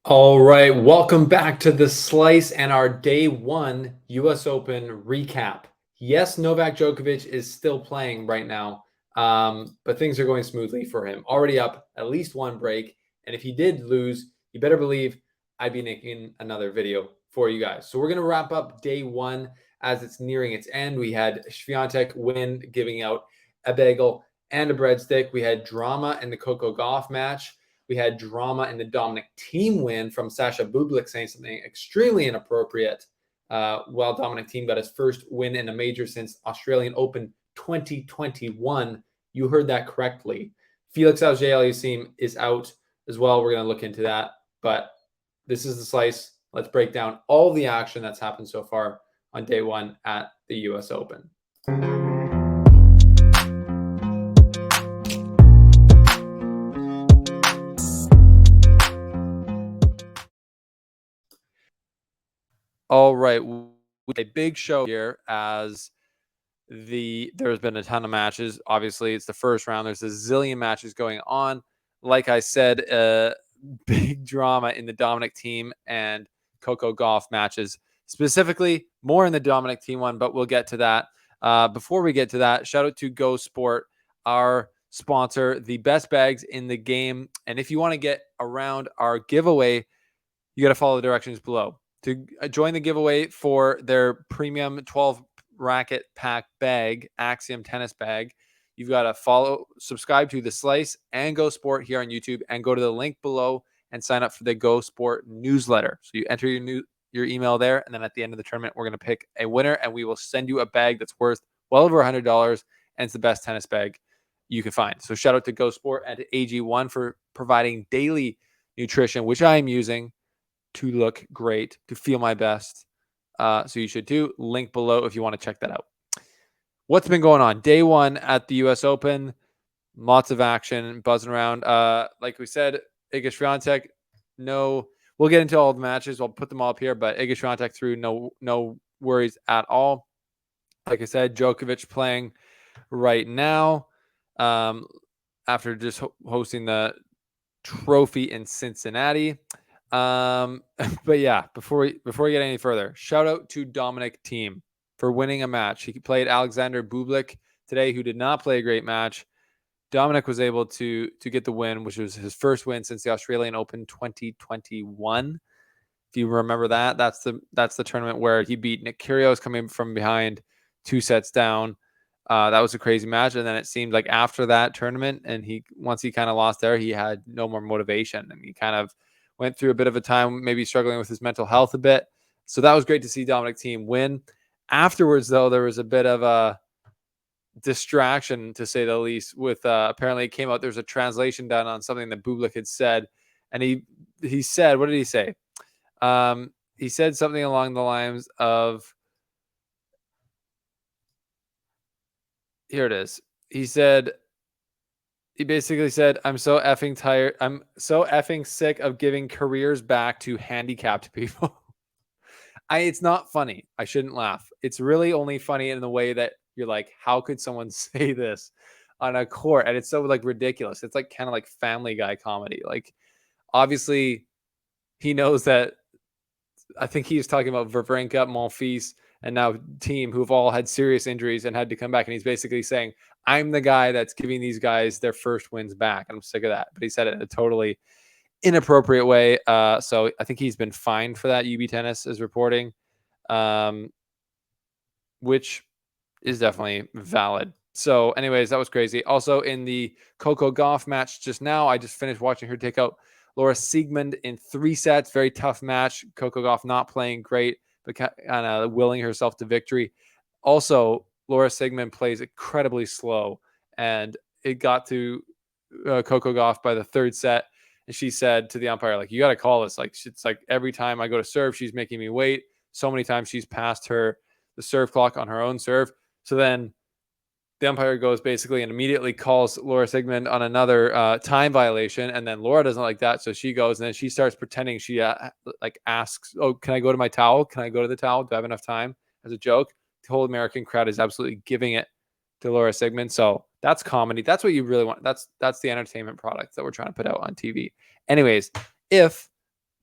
All right, welcome back to the Slice and our day one US Open recap. Yes, Novak Djokovic is still playing right now, but things are going smoothly for him. Already up at least one break. And if he did lose, you better believe I'd be making another video for you guys. So we're going to wrap up day one as it's nearing its end. We had Swiatek win, giving out a bagel and a breadstick. We had drama in the Coco Gauff match. We had drama in the Dominic Thiem win from Sasha Bublik saying something extremely inappropriate while Dominic Thiem got his first win in a major since Australian Open 2021. You heard that correctly. Felix Auger-Aliassime is out as well. We're going to look into that. But this is the Slice. Let's break down all the action that's happened so far on day one at the US Open. All right, with a big show here as there's been a ton of matches. Obviously, it's the first round. There's a zillion matches going on. Like I said, big drama in the Dominic Thiem and Coco Gauff matches. Specifically, more in the Dominic Thiem one, but we'll get to that. Before we get to that, shout out to Go Sport, our sponsor, the best bags in the game. And if you want to get around our giveaway, you got to follow the directions below. To join the giveaway for their premium 12 racket pack bag, Axiom tennis bag, you've got to subscribe to The Slice and Go Sport here on YouTube, and go to the link below and sign up for the Go Sport newsletter. So you enter your email there, and then at the end of the tournament, we're going to pick a winner, and we will send you a bag that's worth well over $100, and it's the best tennis bag you can find. So shout out to Go Sport and to AG1 for providing daily nutrition, which I am using to look great, to feel my best. So you should too. Link below if you want to check that out. What's been going on? Day one at the US Open. Lots of action buzzing around. Like we said, Iga Swiatek, we'll get into all the matches. I'll put them all up here, but Iga Swiatek through no worries at all. Like I said, Djokovic playing right now after just hosting the trophy in Cincinnati. But yeah, before we get any further, shout out to Dominic Thiem for winning a match. He played Alexander Bublik today, who did not play a great match. Dominic was able to get the win, which was his first win since the Australian Open 2021. If you remember that, that's the tournament where he beat Nick Kyrgios coming from behind 2 sets down. That was a crazy match. And then it seemed like after that tournament, and once he kind of lost there, he had no more motivation, and he kind of went through a bit of a time, maybe struggling with his mental health a bit. So that was great to see Dominic Thiem win. Afterwards, though, there was a bit of a distraction, to say the least, with apparently it came out there's a translation done on something that Bublik had said. And he said, what did he say? He said something along the lines of, here it is. He basically said, I'm so effing tired. I'm so effing sick of giving careers back to handicapped people. It's not funny. I shouldn't laugh. It's really only funny in the way that you're like, how could someone say this on a court? And it's so like ridiculous. It's like kind of like Family Guy comedy. Like, obviously he knows that. I think he was talking about Wawrinka, Monfils, and now Thiem, who have all had serious injuries and had to come back. And he's basically saying, I'm the guy that's giving these guys their first wins back. I'm sick of that. But he said it in a totally inappropriate way. So I think he's been fined for that, UB Tennis is reporting, which is definitely valid. So anyways, that was crazy. Also in the Coco Gauff match just now, I just finished watching her take out Laura Siegemund in 3 sets. Very tough match. Coco Gauff not playing great, but kind of willing herself to victory. Also, Laura Siegemund plays incredibly slow, and it got to Coco Gauff by the 3rd set. And she said to the umpire, like, you got to call this. Like, it's like every time I go to serve, she's making me wait. So many times she's passed the serve clock on her own serve. So then the umpire goes basically and immediately calls Laura Siegemund on another time violation. And then Laura doesn't like that. So she goes and then she starts pretending she like asks, oh, can I go to my towel? Can I go to the towel? Do I have enough time? As a joke. The whole American crowd is absolutely giving it to Laura Siegemund. So that's comedy. That's what you really want. That's the entertainment product that we're trying to put out on TV. Anyways, if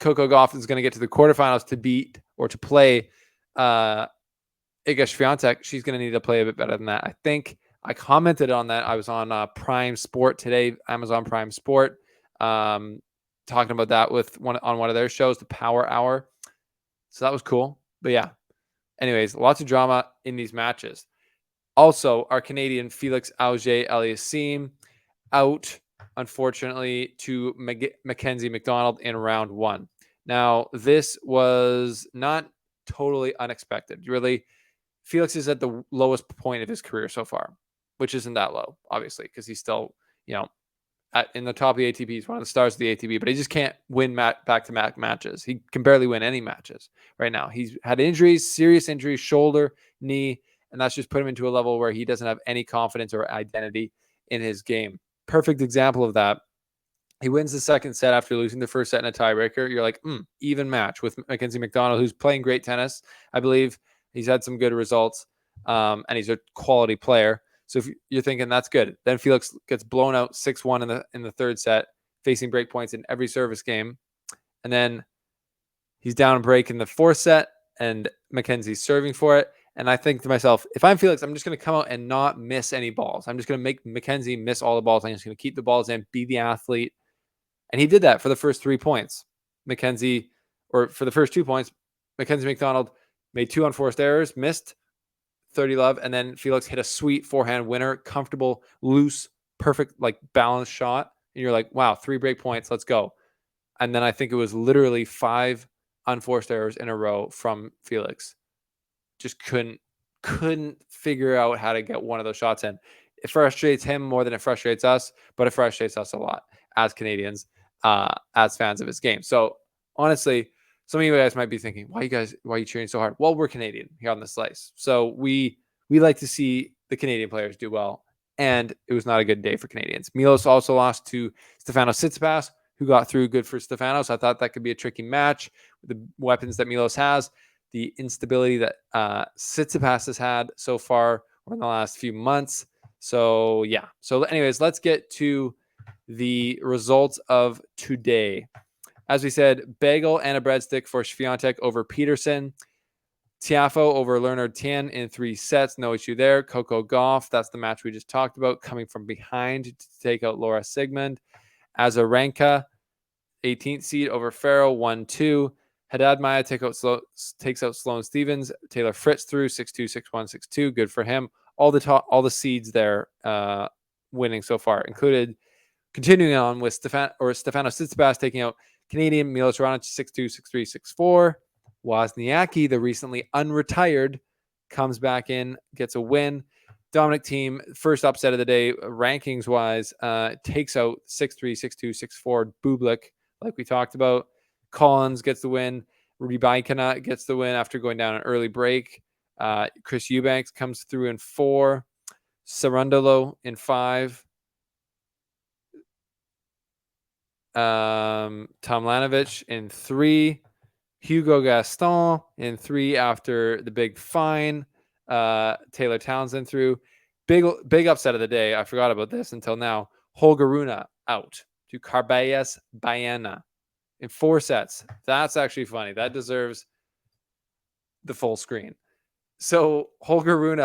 Coco Gauff is going to get to the quarterfinals to beat or to play Iga Swiatek, she's going to need to play a bit better than that. I think I commented on that. I was on Prime Sport today, Amazon Prime Sport, talking about that with one of their shows, the Power Hour. So that was cool. But yeah, anyways, lots of drama in these matches. Also, our Canadian Felix Auger-Aliassime out, unfortunately, to Mackenzie McDonald in round 1. Now, this was not totally unexpected. Really, Felix is at the lowest point of his career so far, which isn't that low, obviously, because he's still, in the top of the ATP. He's one of the stars of the ATP, but he just can't win back-to-back matches. He can barely win any matches right now. He's had injuries, serious injuries, shoulder, knee, and that's just put him into a level where he doesn't have any confidence or identity in his game. Perfect example of that. He wins the second set after losing the first set in a tiebreaker. You're like, even match with Mackenzie McDonald, who's playing great tennis. I believe he's had some good results, and he's a quality player. So if you're thinking that's good, then Felix gets blown out 6-1 in the third set, facing break points in every service game. And then he's down a break in the fourth set, and Mackenzie's serving for it. And I think to myself, if I'm Felix, I'm just going to come out and not miss any balls. I'm just going to make Mackenzie miss all the balls. I'm just going to keep the balls in, be the athlete. And he did that for the first 3 points. For the first 2 points, Mackenzie McDonald made 2 unforced errors, missed 30 love, and then Felix hit a sweet forehand winner, comfortable, loose, perfect, balanced shot. And you're like, wow, 3 break points, let's go. And then I think it was literally 5 unforced errors in a row from Felix. Just couldn't figure out how to get one of those shots in. It frustrates him more than it frustrates us, but it frustrates us a lot as Canadians, as fans of his game. So honestly, some of you guys might be thinking, why are you cheering so hard? Well, we're Canadian here on the Slice. So we like to see the Canadian players do well. And it was not a good day for Canadians. Milos also lost to Stefanos Tsitsipas, who got through. Good for Stefanos. I thought that could be a tricky match with the weapons that Milos has, the instability that Tsitsipas has had so far in the last few months. So yeah. So anyways, let's get to the results of today. As we said, bagel and a breadstick for Swiatek over Peterson. Tiafoe over Leonard Thiem in 3 sets. No issue there. Coco Gauff, that's the match we just talked about, coming from behind to take out Laura Sigmund. Azarenka, 18th seed over Farrell, 1-2. Haddad Maia takes out Sloane Stevens. Taylor Fritz through 6-2, 6-1, 6-2. Good for him. All the seeds there winning so far, included continuing on with Stefanos Tsitsipas taking out Canadian Milos Raonic 6-2, 6-3, 6-4. Wozniacki, the recently unretired, comes back in, gets a win. Dominic Thiem, first upset of the day, rankings-wise, takes out 6-3, 6-2, 6-4 Bublik, like we talked about. Collins gets the win. Rybakina gets the win after going down an early break. Chris Eubanks comes through in 4. Sarundolo in 5. Tomljanovic in 3. Hugo Gaston in 3 after the big fine. Taylor Townsend through. Big upset of the day. I forgot about this until now. Holger Rune out to Carballes Baena in 4 sets. That's actually funny. That deserves the full screen. So Holger Rune,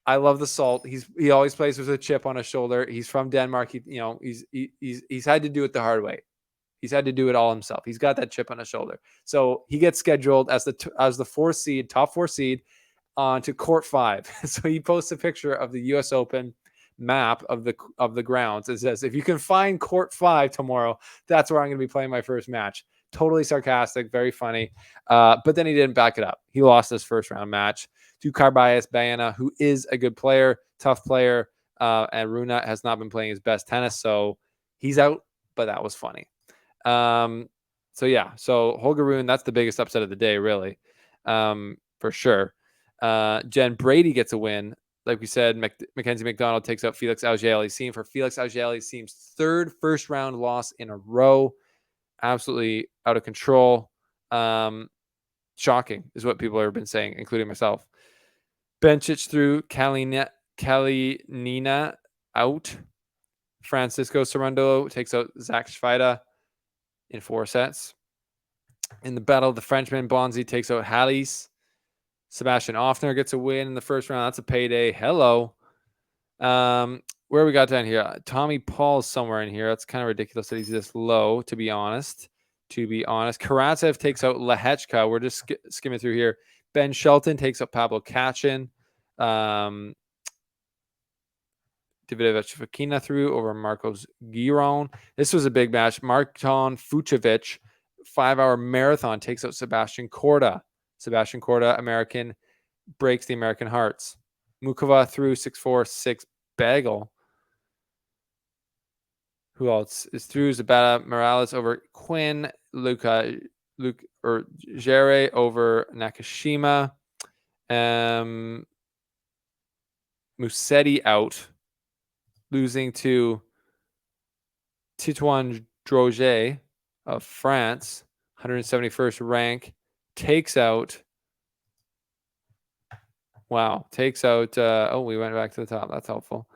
I love the salt. He always plays with a chip on his shoulder. He's from Denmark. He's had to do it the hard way. He's had to do it all himself. He's got that chip on his shoulder. So he gets scheduled as the 4th seed, top 4 seed, to court 5. So he posts a picture of the U.S. Open map of the grounds. It says, if you can find court 5 tomorrow, that's where I'm going to be playing my first match. Totally sarcastic, very funny. But then he didn't back it up. He lost his first round match to Carballes Baena, who is a good player, tough player, and Rune has not been playing his best tennis, so he's out, but that was funny. So Holger Rune, that's the biggest upset of the day, really, for sure. Jen Brady gets a win. Like we said, Mackenzie McDonald takes out Felix Auger-Aliassime for Felix Auger-Aliassame's 3rd first-round loss in a row. Absolutely out of control. Shocking is what people have been saying, including myself. Bencic through. Kalinina out. Francisco Cerundolo takes out Zach Schweida in 4 sets. In the battle of the Frenchman, Bonzi takes out Hallis. Sebastian Offner gets a win in the first round. That's a payday. Hello. Where we got down here? Tommy Paul's somewhere in here. That's kind of ridiculous that he's this low, to be honest. Karatsev takes out Lehechka. We're just skimming through here. Ben Shelton takes out Pablo Kachin. Davidovich Fokina through over Marcos Giron. This was a big match. Marton Fucevich, 5-hour marathon, takes out Sebastian Korda. Sebastian Korda, American, breaks the American hearts. Mukova through 6-4, 6 bagel. Who else is through? Zabata Morales over Quinn. Luke or Jere over Nakashima. Musetti out, losing to Titouan Droget of France, 171st rank. Takes out. We went back to the top. That's helpful.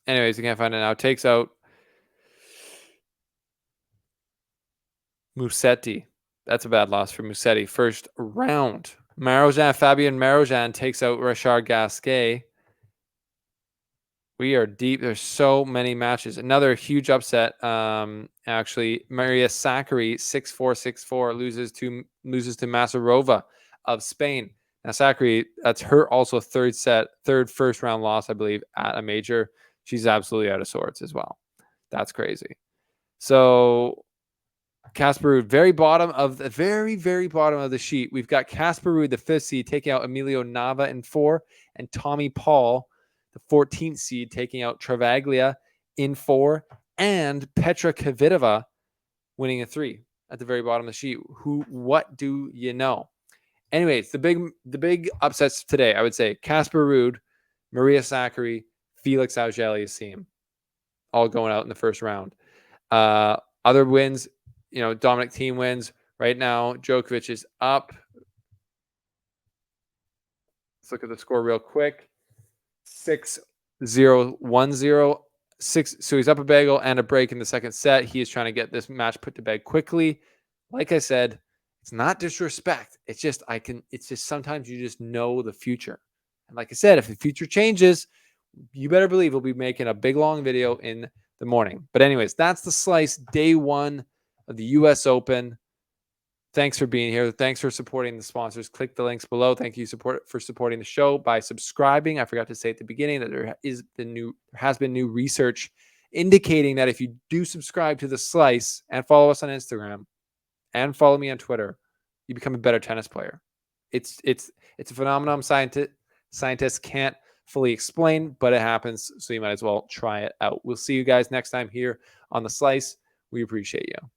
Anyways, you can't find it now. Takes out Musetti. That's a bad loss for Musetti. First round. Fabian Marozsan takes out Richard Gasquet. We are deep. There's so many matches. Another huge upset. Actually, Maria Sakkari, 6-4, 6-4, loses to Masarova of Spain. Now, Sakkari, that's her also third first round loss, I believe, at a major. She's absolutely out of sorts as well. That's crazy. So Casper Ruud, very bottom of the sheet. We've got Casper Ruud, the 5th seed, taking out Emilio Nava in 4, and Tommy Paul, the 14th seed, taking out Travaglia in 4, and Petra Kvitova winning a 3 at the very bottom of the sheet. What do you know? Anyways, the big upsets today, I would say Casper Ruud, Maria Sakkari, Felix Auger-Aliassime, all going out in the first round. Other wins, Dominic Thiem wins. Right now, Djokovic is up. Let's look at the score real quick. 6-0, 1-0. So he's up a bagel and a break in the second set. He is trying to get this match put to bed quickly. Like I said, it's not disrespect. It's just sometimes you just know the future. And like I said, if the future changes, you better believe we'll be making a big long video in the morning. But anyways, that's the slice, day 1 of the US Open. Thanks for being here. Thanks for supporting the sponsors. Click the links below. Thank you for supporting the show by subscribing. I forgot to say at the beginning that there has been new research indicating that if you do subscribe to the slice and follow us on Instagram and follow me on Twitter, you become a better tennis player. It's a phenomenon scientists can't fully explain, but it happens. So you might as well try it out. We'll see you guys next time here on the slice. We appreciate you.